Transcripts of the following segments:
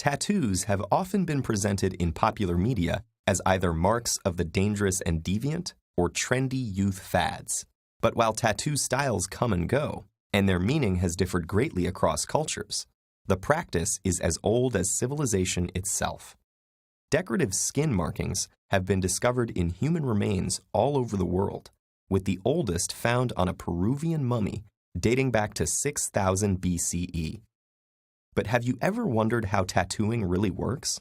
Tattoos have often been presented in popular media as either marks of the dangerous and deviant or trendy youth fads. But while tattoo styles come and go, and their meaning has differed greatly across cultures, the practice is as old as civilization itself. Decorative skin markings have been discovered in human remains all over the world, with the oldest found on a Peruvian mummy dating back to 6000 BCE. But have you ever wondered how tattooing really works?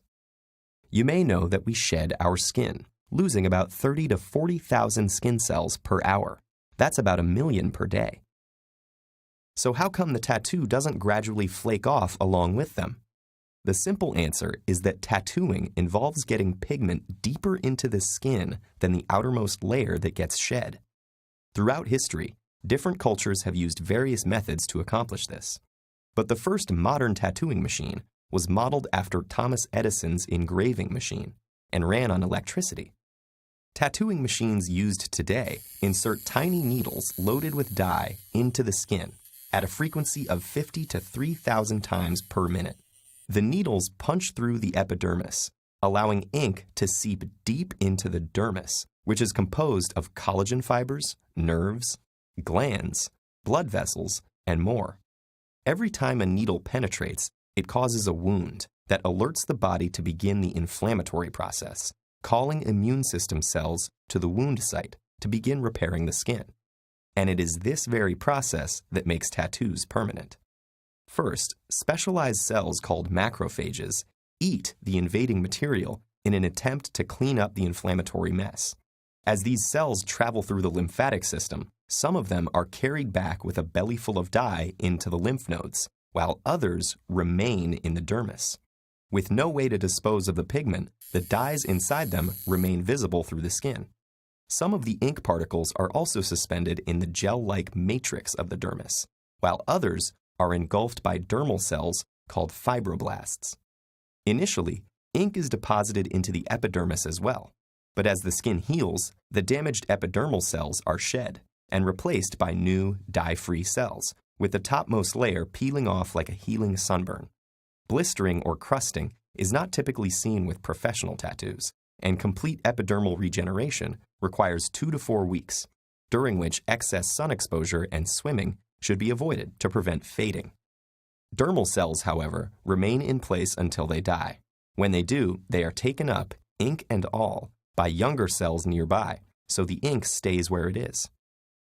You may know that we shed our skin, losing about 30 to 40,000 skin cells per hour. That's about 1 million per day. So how come the tattoo doesn't gradually flake off along with them? The simple answer is that tattooing involves getting pigment deeper into the skin than the outermost layer that gets shed. Throughout history, different cultures have used various methods to accomplish this. But the first modern tattooing machine was modeled after Thomas Edison's engraving machine and ran on electricity. Tattooing machines used today insert tiny needles loaded with dye into the skin at a frequency of 50 to 3,000 times per minute. The needles punch through the epidermis, allowing ink to seep deep into the dermis, which is composed of collagen fibers, nerves, glands, blood vessels, and more. Every time a needle penetrates, it causes a wound that alerts the body to begin the inflammatory process, calling immune system cells to the wound site to begin repairing the skin. And it is this very process that makes tattoos permanent. First, specialized cells called macrophages eat the invading material in an attempt to clean up the inflammatory mess. As these cells travel through the lymphatic system, some of them are carried back with a belly full of dye into the lymph nodes, while others remain in the dermis. With no way to dispose of the pigment, the dyes inside them remain visible through the skin. Some of the ink particles are also suspended in the gel-like matrix of the dermis, while others are engulfed by dermal cells called fibroblasts. Initially, ink is deposited into the epidermis as well, but as the skin heals, the damaged epidermal cells are shed and replaced by new, dye-free cells, with the topmost layer peeling off like a healing sunburn. Blistering or crusting is not typically seen with professional tattoos, and complete epidermal regeneration requires 2 to 4 weeks, during which excess sun exposure and swimming should be avoided to prevent fading. Dermal cells, however, remain in place until they die. When they do, they are taken up, ink and all, by younger cells nearby, so the ink stays where it is.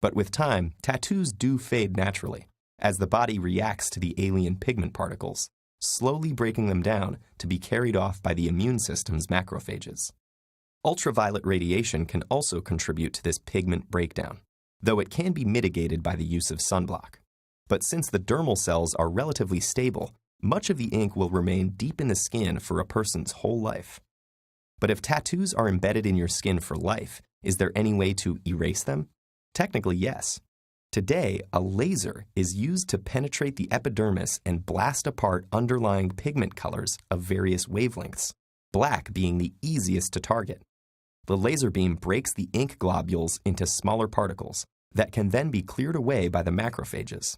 But with time, tattoos do fade naturally, as the body reacts to the alien pigment particles, slowly breaking them down to be carried off by the immune system's macrophages. Ultraviolet radiation can also contribute to this pigment breakdown, though it can be mitigated by the use of sunblock. But since the dermal cells are relatively stable, much of the ink will remain deep in the skin for a person's whole life. But if tattoos are embedded in your skin for life, is there any way to erase them? Technically, yes. Today, a laser is used to penetrate the epidermis and blast apart underlying pigment colors of various wavelengths, black being the easiest to target. The laser beam breaks the ink globules into smaller particles that can then be cleared away by the macrophages.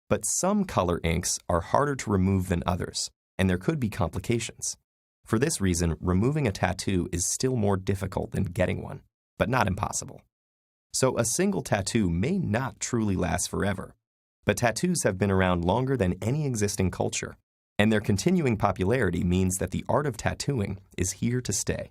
But some color inks are harder to remove than others, and there could be complications. For this reason, removing a tattoo is still more difficult than getting one, but not impossible. So a single tattoo may not truly last forever, but tattoos have been around longer than any existing culture, and their continuing popularity means that the art of tattooing is here to stay.